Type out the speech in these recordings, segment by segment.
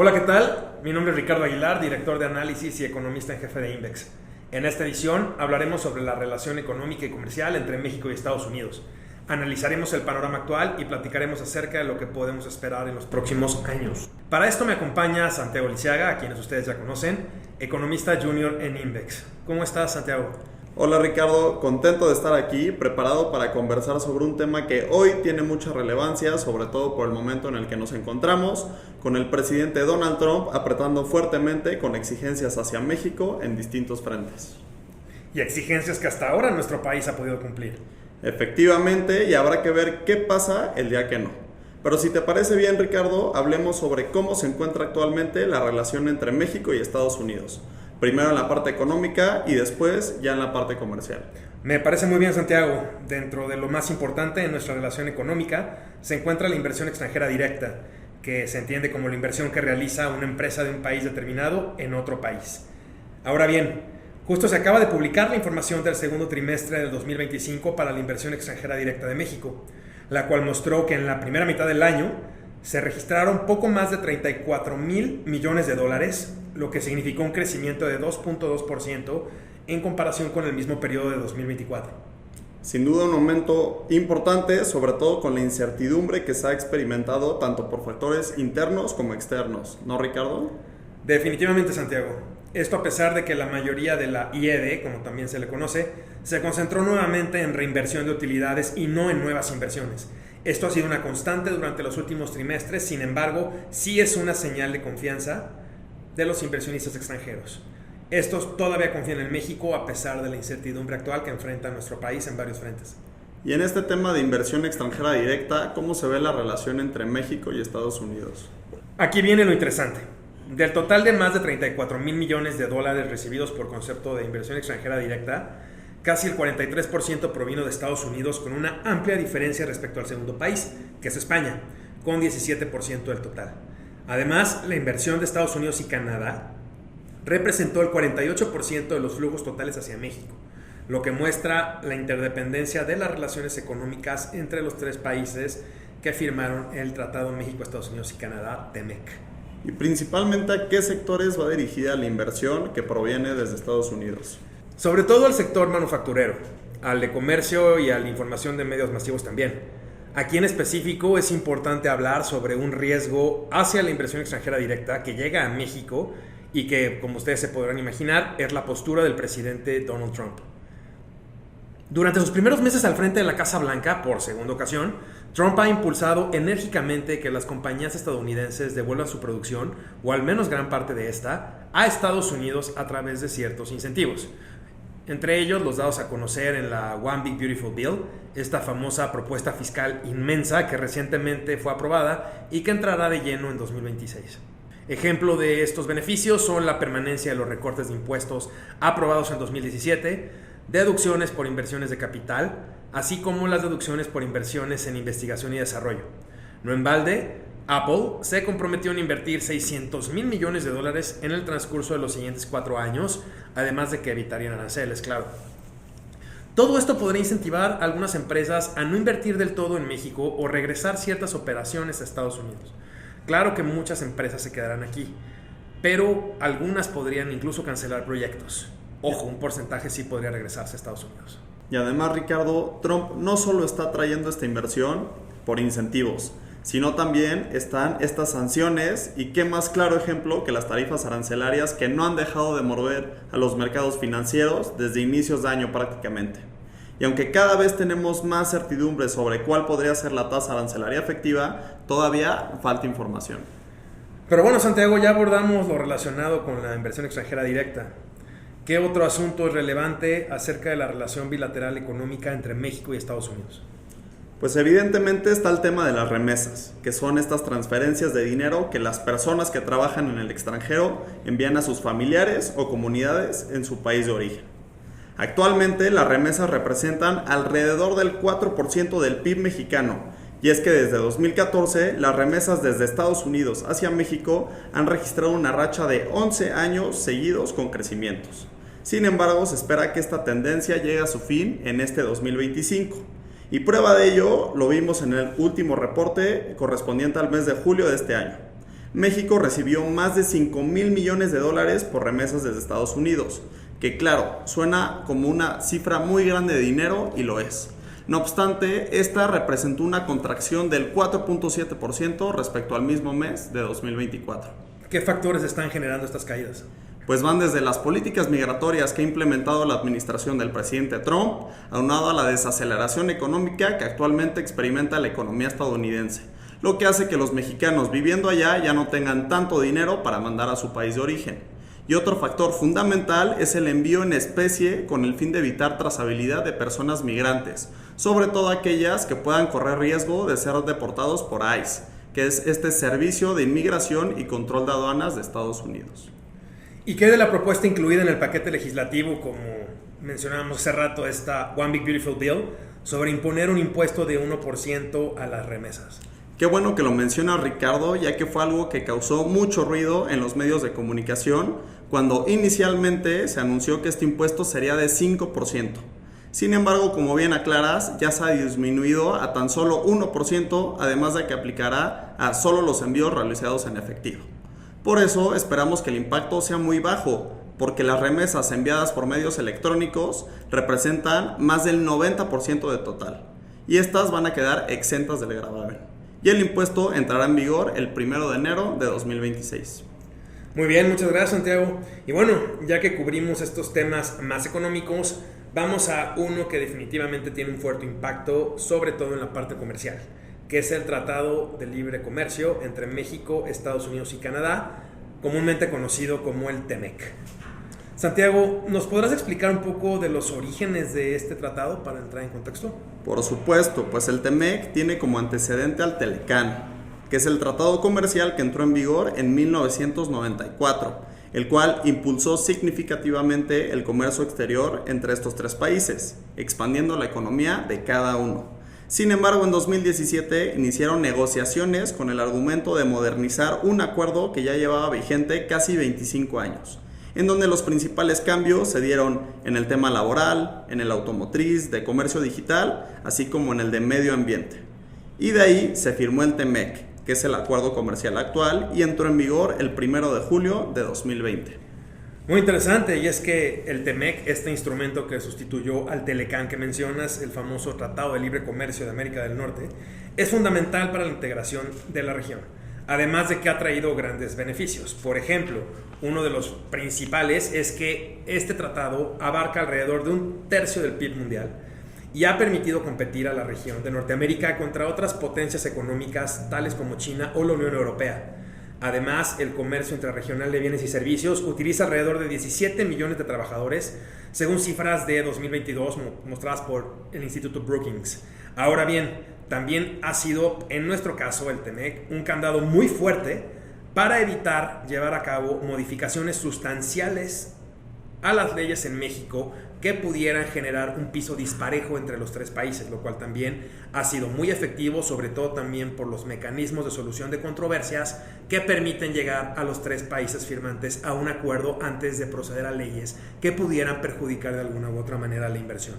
Hola, ¿qué tal? Mi nombre es Ricardo Aguilar, director de análisis y economista en jefe de Invex. En esta edición hablaremos sobre la relación económica y comercial entre México y Estados Unidos. Analizaremos el panorama actual y platicaremos acerca de lo que podemos esperar en los próximos años. Para esto me acompaña Santiago Lisiaga, a quienes ustedes ya conocen, economista junior en Invex. ¿Cómo estás, Santiago? Hola Ricardo, contento de estar aquí, preparado para conversar sobre un tema que hoy tiene mucha relevancia, sobre todo por el momento en el que nos encontramos, con el presidente Donald Trump apretando fuertemente con exigencias hacia México en distintos frentes. Y exigencias que hasta ahora nuestro país ha podido cumplir. Efectivamente, y habrá que ver qué pasa el día que no. Pero si te parece bien, Ricardo, hablemos sobre cómo se encuentra actualmente la relación entre México y Estados Unidos. Primero en la parte económica y después ya en la parte comercial. Me parece muy bien, Santiago. Dentro de lo más importante en nuestra relación económica se encuentra la inversión extranjera directa, que se entiende como la inversión que realiza una empresa de un país determinado en otro país. Ahora bien, justo se acaba de publicar la información del segundo trimestre del 2025 para la inversión extranjera directa de México, la cual mostró que en la primera mitad del año se registraron poco más de 34 mil millones de dólares, lo que significó un crecimiento de 2.2% en comparación con el mismo periodo de 2024. Sin duda un aumento importante, sobre todo con la incertidumbre que se ha experimentado tanto por factores internos como externos, ¿no, Ricardo? Definitivamente, Santiago. Esto a pesar de que la mayoría de la IED, como también se le conoce, se concentró nuevamente en reinversión de utilidades y no en nuevas inversiones. Esto ha sido una constante durante los últimos trimestres, sin embargo, sí es una señal de confianza de los inversionistas extranjeros. Estos todavía confían en México a pesar de la incertidumbre actual que enfrenta nuestro país en varios frentes. Y en este tema de inversión extranjera directa, ¿cómo se ve la relación entre México y Estados Unidos? Aquí viene lo interesante. Del total de más de 34 mil millones de dólares recibidos por concepto de inversión extranjera directa, casi el 43% provino de Estados Unidos, con una amplia diferencia respecto al segundo país, que es España, con 17% del total. Además, la inversión de Estados Unidos y Canadá representó el 48% de los flujos totales hacia México, lo que muestra la interdependencia de las relaciones económicas entre los tres países que firmaron el Tratado México-Estados Unidos y Canadá, TEMEC. Y principalmente, ¿a qué sectores va dirigida la inversión que proviene desde Estados Unidos? Sobre todo al sector manufacturero, al de comercio y a la información de medios masivos también. Aquí en específico es importante hablar sobre un riesgo hacia la inversión extranjera directa que llega a México y que, como ustedes se podrán imaginar, es la postura del presidente Donald Trump. Durante sus primeros meses al frente de la Casa Blanca, por segunda ocasión, Trump ha impulsado enérgicamente que las compañías estadounidenses devuelvan su producción, o al menos gran parte de esta, a Estados Unidos a través de ciertos incentivos. Entre ellos los dados a conocer en la One Big Beautiful Bill, esta famosa propuesta fiscal inmensa que recientemente fue aprobada y que entrará de lleno en 2026. Ejemplo de estos beneficios son la permanencia de los recortes de impuestos aprobados en 2017, deducciones por inversiones de capital, así como las deducciones por inversiones en investigación y desarrollo. No en balde, Apple se comprometió en invertir 600 mil millones de dólares en el transcurso de los siguientes 4 años, además de que evitarían aranceles, claro. Todo esto podría incentivar a algunas empresas a no invertir del todo en México o regresar ciertas operaciones a Estados Unidos. Claro que muchas empresas se quedarán aquí, pero algunas podrían incluso cancelar proyectos. Ojo, un porcentaje sí podría regresarse a Estados Unidos. Y además, Ricardo, Trump no solo está trayendo esta inversión por incentivos, sino también están estas sanciones y qué más claro ejemplo que las tarifas arancelarias que no han dejado de morder a los mercados financieros desde inicios de año prácticamente. Y aunque cada vez tenemos más certidumbre sobre cuál podría ser la tasa arancelaria efectiva, todavía falta información. Pero bueno, Santiago, ya abordamos lo relacionado con la inversión extranjera directa. ¿Qué otro asunto es relevante acerca de la relación bilateral económica entre México y Estados Unidos? Pues evidentemente está el tema de las remesas, que son estas transferencias de dinero que las personas que trabajan en el extranjero envían a sus familiares o comunidades en su país de origen. Actualmente las remesas representan alrededor del 4% del PIB mexicano, y es que desde 2014 las remesas desde Estados Unidos hacia México han registrado una racha de 11 años seguidos con crecimientos. Sin embargo, se espera que esta tendencia llegue a su fin en este 2025. Y prueba de ello lo vimos en el último reporte correspondiente al mes de julio de este año. México recibió más de 5,000 millones de dólares por remesas desde Estados Unidos, que claro, suena como una cifra muy grande de dinero y lo es. No obstante, esta representó una contracción del 4.7% respecto al mismo mes de 2024. ¿Qué factores están generando estas caídas? Pues van desde las políticas migratorias que ha implementado la administración del presidente Trump, aunado a la desaceleración económica que actualmente experimenta la economía estadounidense, lo que hace que los mexicanos viviendo allá ya no tengan tanto dinero para mandar a su país de origen. Y otro factor fundamental es el envío en especie con el fin de evitar trazabilidad de personas migrantes, sobre todo aquellas que puedan correr riesgo de ser deportados por ICE, que es este Servicio de Inmigración y Control de Aduanas de Estados Unidos. ¿Y qué de la propuesta incluida en el paquete legislativo, como mencionábamos hace rato, esta One Big Beautiful Bill, sobre imponer un impuesto de 1% a las remesas? Qué bueno que lo menciona Ricardo, ya que fue algo que causó mucho ruido en los medios de comunicación cuando inicialmente se anunció que este impuesto sería de 5%. Sin embargo, como bien aclaras, ya se ha disminuido a tan solo 1%, además de que aplicará a solo los envíos realizados en efectivo. Por eso esperamos que el impacto sea muy bajo, porque las remesas enviadas por medios electrónicos representan más del 90% del total, y estas van a quedar exentas del gravamen. Y el impuesto entrará en vigor el 1 de enero de 2026. Muy bien, muchas gracias, Santiago. Y bueno, ya que cubrimos estos temas más económicos, vamos a uno que definitivamente tiene un fuerte impacto, sobre todo en la parte comercial, que es el Tratado de Libre Comercio entre México, Estados Unidos y Canadá, comúnmente conocido como el TEMEC. Santiago, ¿nos podrás explicar un poco de los orígenes de este tratado para entrar en contexto? Por supuesto, pues el TEMEC tiene como antecedente al Telecán, que es el tratado comercial que entró en vigor en 1994, el cual impulsó significativamente el comercio exterior entre estos tres países, expandiendo la economía de cada uno. Sin embargo, en 2017 iniciaron negociaciones con el argumento de modernizar un acuerdo que ya llevaba vigente casi 25 años, en donde los principales cambios se dieron en el tema laboral, en el automotriz, de comercio digital, así como en el de medio ambiente. Y de ahí se firmó el TEMEC, que es el acuerdo comercial actual, y entró en vigor el 1 de julio de 2020. Muy interesante, y es que el TEMEC, este instrumento que sustituyó al Telecán que mencionas, el famoso Tratado de Libre Comercio de América del Norte, es fundamental para la integración de la región, además de que ha traído grandes beneficios. Por ejemplo, uno de los principales es que este tratado abarca alrededor de 1/3 del PIB mundial y ha permitido competir a la región de Norteamérica contra otras potencias económicas tales como China o la Unión Europea. Además, el comercio intrarregional de bienes y servicios utiliza alrededor de 17 millones de trabajadores, según cifras de 2022 mostradas por el Instituto Brookings. Ahora bien, también ha sido, en nuestro caso, el TEMEC, un candado muy fuerte para evitar llevar a cabo modificaciones sustanciales a las leyes en México que pudieran generar un piso disparejo entre los tres países, lo cual también ha sido muy efectivo, sobre todo también por los mecanismos de solución de controversias que permiten llegar a los tres países firmantes a un acuerdo antes de proceder a leyes que pudieran perjudicar de alguna u otra manera la inversión.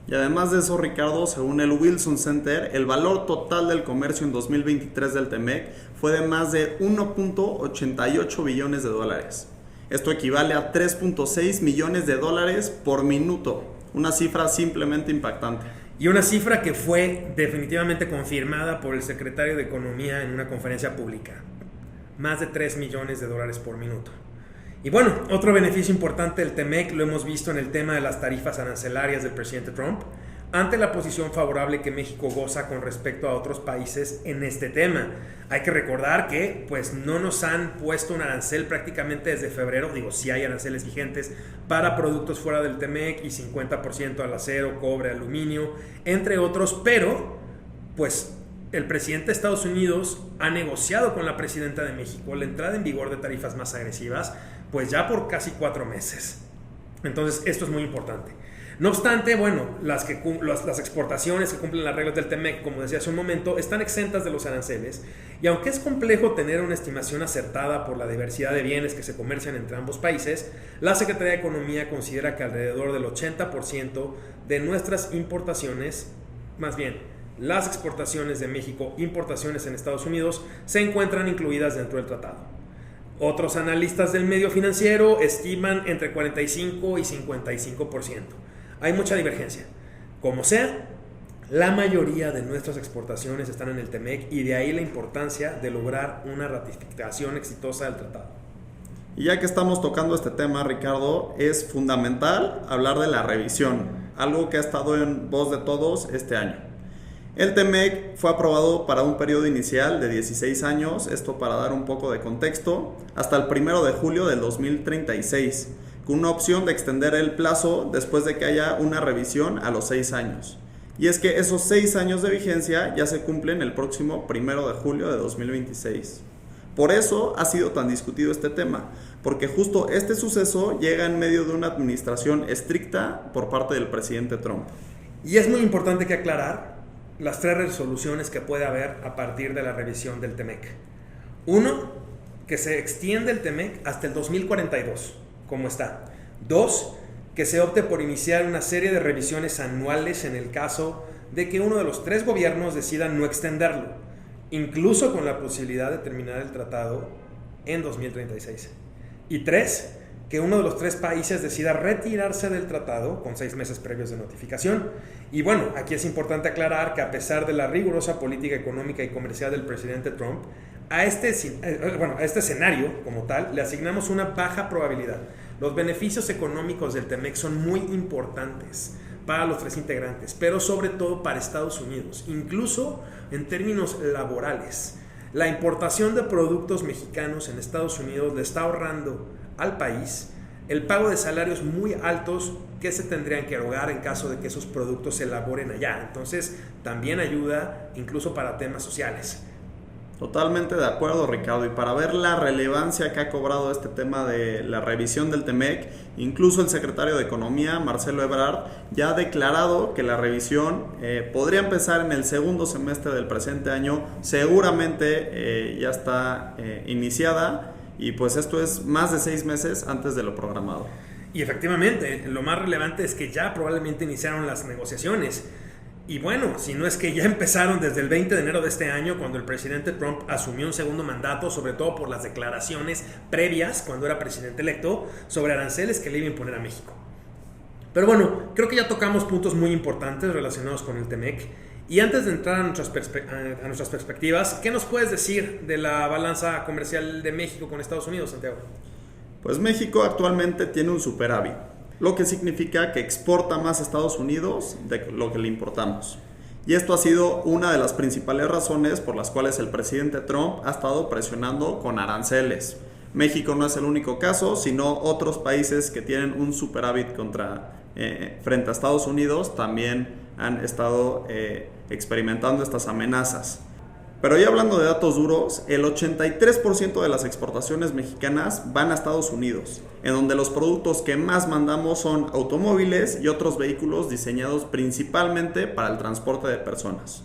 Y además de eso, Ricardo, según el Wilson Center, el valor total del comercio en 2023 del TEMEC fue de más de 1.88 billones de dólares. Esto equivale a 3.6 millones de dólares por minuto, una cifra simplemente impactante. Y una cifra que fue definitivamente confirmada por el secretario de Economía en una conferencia pública. Más de 3 millones de dólares por minuto. Y bueno, otro beneficio importante del TEMEC lo hemos visto en el tema de las tarifas arancelarias del presidente Trump, ante la posición favorable que México goza con respecto a otros países en este tema. Hay que recordar que pues no nos han puesto un arancel prácticamente desde febrero, sí hay aranceles vigentes para productos fuera del TEMEC y 50% al acero, cobre, aluminio, entre otros, pero pues el presidente de Estados Unidos ha negociado con la presidenta de México la entrada en vigor de tarifas más agresivas, pues ya por casi 4 meses. Entonces esto es muy importante. No obstante, bueno, las exportaciones que cumplen las reglas del TEMEC, como decía hace un momento, están exentas de los aranceles, y aunque es complejo tener una estimación acertada por la diversidad de bienes que se comercian entre ambos países, la Secretaría de Economía considera que alrededor del 80% de nuestras importaciones, más bien, las exportaciones de México, importaciones en Estados Unidos, se encuentran incluidas dentro del tratado. Otros analistas del medio financiero estiman entre 45 y 55%. Hay mucha divergencia. Como sea, la mayoría de nuestras exportaciones están en el TEMEC y de ahí la importancia de lograr una ratificación exitosa del tratado. Y ya que estamos tocando este tema, Ricardo, es fundamental hablar de la revisión, algo que ha estado en voz de todos este año. El TEMEC fue aprobado para un periodo inicial de 16 años, esto para dar un poco de contexto, hasta el 1 de julio del 2036, con una opción de extender el plazo después de que haya una revisión a los 6 años. Y es que esos 6 años de vigencia ya se cumplen el próximo 1 de julio de 2026. Por eso ha sido tan discutido este tema, porque justo este suceso llega en medio de una administración estricta por parte del presidente Trump. Y es muy importante que aclarar las 3 resoluciones que puede haber a partir de la revisión del TEMEC. 1, que se extiende el TEMEC hasta el 2042, como está. 2, que se opte por iniciar una serie de revisiones anuales en el caso de que uno de los 3 gobiernos decida no extenderlo, incluso con la posibilidad de terminar el tratado en 2036. Y 3, que uno de los 3 países decida retirarse del tratado con 6 meses previos de notificación. Y bueno, aquí es importante aclarar que a pesar de la rigurosa política económica y comercial del presidente Trump, a este escenario como tal le asignamos una baja probabilidad. Los beneficios económicos del TEMEC son muy importantes para los 3 integrantes, pero sobre todo para Estados Unidos, incluso en términos laborales. La importación de productos mexicanos en Estados Unidos le está ahorrando al país el pago de salarios muy altos que se tendrían que erogar en caso de que esos productos se elaboren allá. Entonces, también ayuda incluso para temas sociales. Totalmente de acuerdo, Ricardo, y para ver la relevancia que ha cobrado este tema de la revisión del TEMEC, incluso el secretario de Economía, Marcelo Ebrard, ya ha declarado que la revisión podría empezar en el segundo semestre del presente año, seguramente ya está iniciada, y pues esto es más de 6 meses antes de lo programado. Y efectivamente, lo más relevante es que ya probablemente iniciaron las negociaciones. Y bueno, si no es que ya empezaron desde el 20 de enero de este año, cuando el presidente Trump asumió un segundo mandato, sobre todo por las declaraciones previas, cuando era presidente electo, sobre aranceles que le iba a imponer a México. Pero bueno, creo que ya tocamos puntos muy importantes relacionados con el TEMEC. Y antes de entrar a nuestras perspectivas, ¿qué nos puedes decir de la balanza comercial de México con Estados Unidos, Santiago? Pues México actualmente tiene un superávit, lo que significa que exporta más a Estados Unidos de lo que le importamos. Y esto ha sido una de las principales razones por las cuales el presidente Trump ha estado presionando con aranceles. México no es el único caso, sino otros países que tienen un superávit frente a Estados Unidos también han estado experimentando estas amenazas. Pero ya hablando de datos duros, el 83% de las exportaciones mexicanas van a Estados Unidos, en donde los productos que más mandamos son automóviles y otros vehículos diseñados principalmente para el transporte de personas.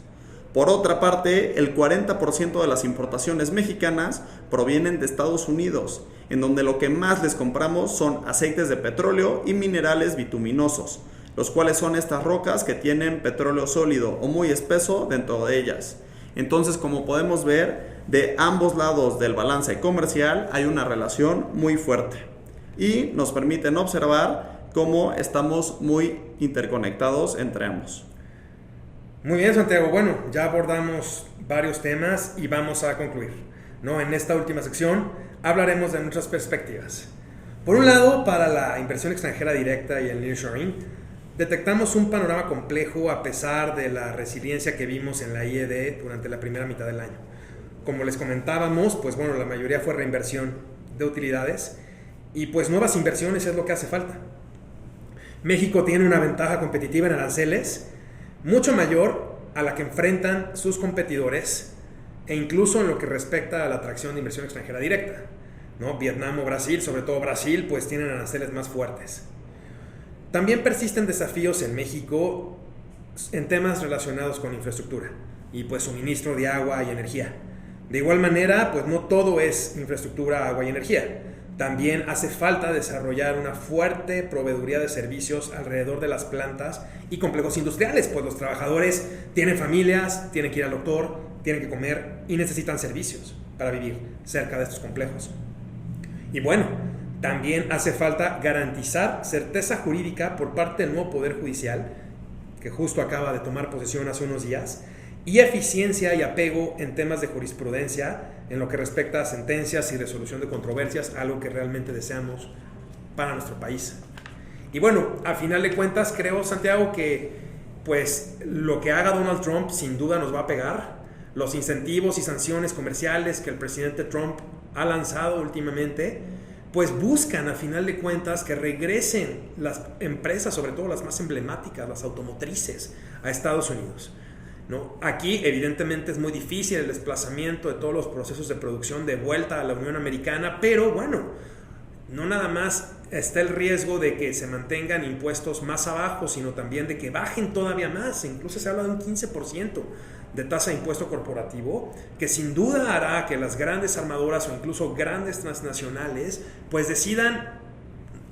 Por otra parte, el 40% de las importaciones mexicanas provienen de Estados Unidos, en donde lo que más les compramos son aceites de petróleo y minerales bituminosos, los cuales son estas rocas que tienen petróleo sólido o muy espeso dentro de ellas. Entonces, como podemos ver, de ambos lados del balance comercial hay una relación muy fuerte y nos permiten observar cómo estamos muy interconectados entre ambos. Muy bien, Santiago. Bueno, ya abordamos varios temas y vamos a concluir, ¿no? En esta última sección hablaremos de nuestras perspectivas. Por un lado, para la inversión extranjera directa y el nearshoring, detectamos un panorama complejo a pesar de la resiliencia que vimos en la IED durante la primera mitad del año. Como les comentábamos, pues bueno, la mayoría fue reinversión de utilidades y pues nuevas inversiones es lo que hace falta. México tiene una ventaja competitiva en aranceles mucho mayor a la que enfrentan sus competidores e incluso en lo que respecta a la atracción de inversión extranjera directa, ¿no? Vietnam o Brasil, sobre todo Brasil, pues tienen aranceles más fuertes. También persisten desafíos en México en temas relacionados con infraestructura y pues suministro de agua y energía. De igual manera, pues no todo es infraestructura, agua y energía. También hace falta desarrollar una fuerte proveeduría de servicios alrededor de las plantas y complejos industriales, pues los trabajadores tienen familias, tienen que ir al doctor, tienen que comer y necesitan servicios para vivir cerca de estos complejos. Y bueno, también hace falta garantizar certeza jurídica por parte del nuevo Poder Judicial, que justo acaba de tomar posesión hace unos días, y eficiencia y apego en temas de jurisprudencia en lo que respecta a sentencias y resolución de controversias, algo que realmente deseamos para nuestro país. Y bueno, a final de cuentas creo, Santiago, que pues lo que haga Donald Trump sin duda nos va a pegar. Los incentivos y sanciones comerciales que el presidente Trump ha lanzado últimamente pues buscan a final de cuentas que regresen las empresas, sobre todo las más emblemáticas, las automotrices, a Estados Unidos, ¿no? Aquí evidentemente es muy difícil el desplazamiento de todos los procesos de producción de vuelta a la Unión Americana, pero bueno, no nada más está el riesgo de que se mantengan impuestos más abajo, sino también de que bajen todavía más. Incluso se habla de un 15% de tasa de impuesto corporativo, que sin duda hará que las grandes armadoras o incluso grandes transnacionales pues decidan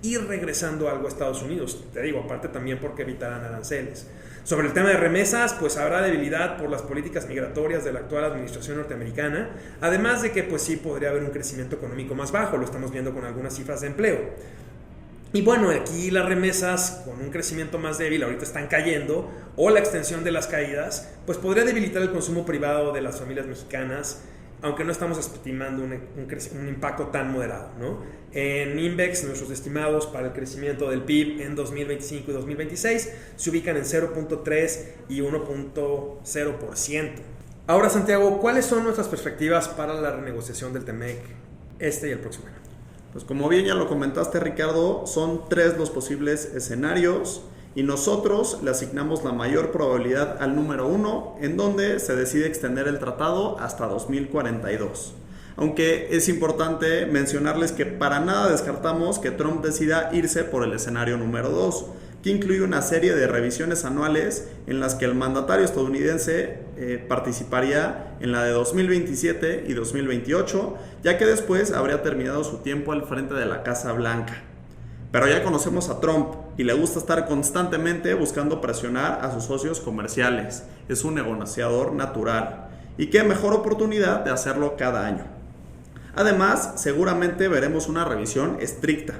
ir regresando algo a Estados Unidos. Te digo, aparte también porque evitarán aranceles. Sobre el tema de remesas, pues habrá debilidad por las políticas migratorias de la actual administración norteamericana, además de que pues sí podría haber un crecimiento económico más bajo, lo estamos viendo con algunas cifras de empleo. Y bueno, aquí las remesas con un crecimiento más débil ahorita están cayendo, o la extensión de las caídas, pues podría debilitar el consumo privado de las familias mexicanas, aunque no estamos estimando un impacto tan moderado, ¿no? En INVEX, nuestros estimados para el crecimiento del PIB en 2025 y 2026 se ubican en 0.3 y 1.0%. Ahora, Santiago, ¿cuáles son nuestras perspectivas para la renegociación del TEMEC y el próximo año? Pues como bien ya lo comentaste, Ricardo, son 3 los posibles escenarios y nosotros le asignamos la mayor probabilidad al número 1, en donde se decide extender el tratado hasta 2042. Aunque es importante mencionarles que para nada descartamos que Trump decida irse por el escenario número 2, que incluye una serie de revisiones anuales en las que el mandatario estadounidense participaría en la de 2027 y 2028, ya que después habría terminado su tiempo al frente de la Casa Blanca. Pero ya conocemos a Trump y le gusta estar constantemente buscando presionar a sus socios comerciales. Es un negociador natural. Y qué mejor oportunidad de hacerlo cada año. Además, seguramente veremos una revisión estricta,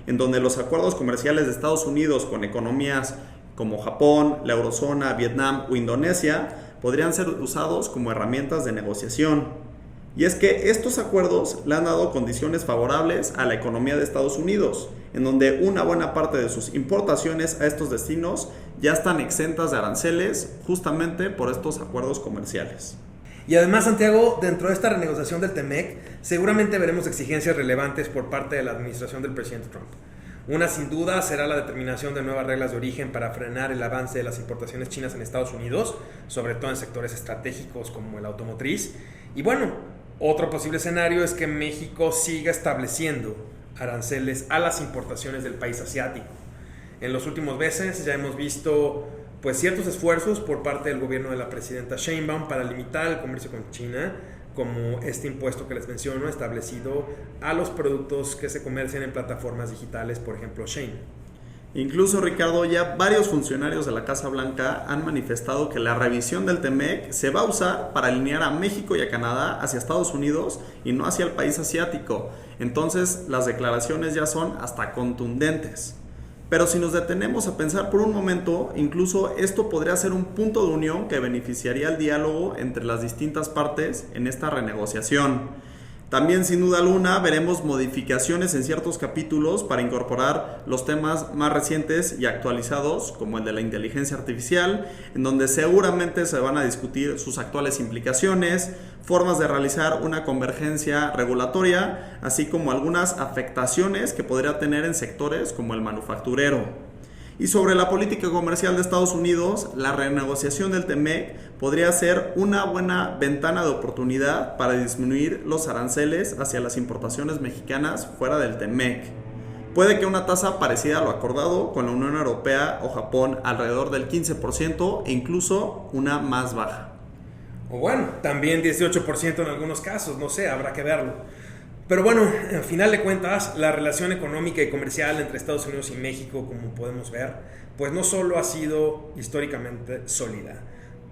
en donde los acuerdos comerciales de Estados Unidos con economías como Japón, la Eurozona, Vietnam o Indonesia podrían ser usados como herramientas de negociación. Y es que estos acuerdos le han dado condiciones favorables a la economía de Estados Unidos, en donde una buena parte de sus importaciones a estos destinos ya están exentas de aranceles justamente por estos acuerdos comerciales. Y además, Santiago, dentro de esta renegociación del TEMEC, seguramente veremos exigencias relevantes por parte de la administración del presidente Trump. Una, sin duda, será la determinación de nuevas reglas de origen para frenar el avance de las importaciones chinas en Estados Unidos, sobre todo en sectores estratégicos como el automotriz. Y bueno, otro posible escenario es que México siga estableciendo aranceles a las importaciones del país asiático. En los últimos meses ya hemos visto pues ciertos esfuerzos por parte del gobierno de la presidenta Sheinbaum para limitar el comercio con China, como este impuesto que les menciono, establecido a los productos que se comercian en plataformas digitales, por ejemplo Shein. Incluso, Ricardo, ya varios funcionarios de la Casa Blanca han manifestado que la revisión del TEMEC se va a usar para alinear a México y a Canadá hacia Estados Unidos y no hacia el país asiático. Entonces, las declaraciones ya son hasta contundentes. Pero si nos detenemos a pensar por un momento, incluso esto podría ser un punto de unión que beneficiaría el diálogo entre las distintas partes en esta renegociación. También, sin duda alguna, veremos modificaciones en ciertos capítulos para incorporar los temas más recientes y actualizados, como el de la inteligencia artificial, en donde seguramente se van a discutir sus actuales implicaciones, formas de realizar una convergencia regulatoria, así como algunas afectaciones que podría tener en sectores como el manufacturero. Y sobre la política comercial de Estados Unidos, la renegociación del TEMEC podría ser una buena ventana de oportunidad para disminuir los aranceles hacia las importaciones mexicanas fuera del TEMEC. Puede que una tasa parecida a lo acordado con la Unión Europea o Japón alrededor del 15% e incluso una más baja. O bueno, también 18% en algunos casos, no sé, habrá que verlo. Pero bueno, al final de cuentas, la relación económica y comercial entre Estados Unidos y México, como podemos ver, pues no solo ha sido históricamente sólida,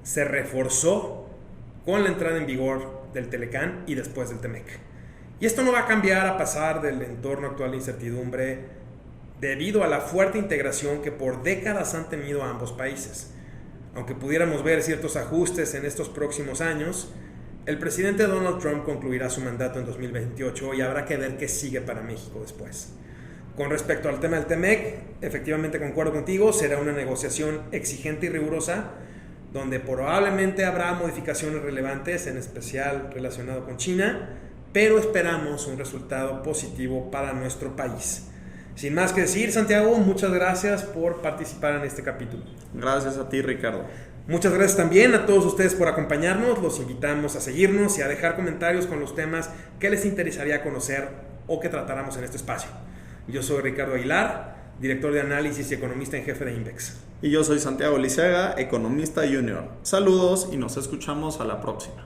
se reforzó con la entrada en vigor del Telecán y después del Temec. Y esto no va a cambiar a pasar del entorno actual de incertidumbre debido a la fuerte integración que por décadas han tenido ambos países. Aunque pudiéramos ver ciertos ajustes en estos próximos años, el presidente Donald Trump concluirá su mandato en 2028 y habrá que ver qué sigue para México después. Con respecto al tema del Temec, efectivamente concuerdo contigo, será una negociación exigente y rigurosa, donde probablemente habrá modificaciones relevantes, en especial relacionado con China, pero esperamos un resultado positivo para nuestro país. Sin más que decir, Santiago, muchas gracias por participar en este capítulo. Gracias a ti, Ricardo. Muchas gracias también a todos ustedes por acompañarnos. Los invitamos a seguirnos y a dejar comentarios con los temas que les interesaría conocer o que tratáramos en este espacio. Yo soy Ricardo Aguilar, director de análisis y economista en jefe de Invex. Y yo soy Santiago Liceaga, economista junior. Saludos y nos escuchamos a la próxima.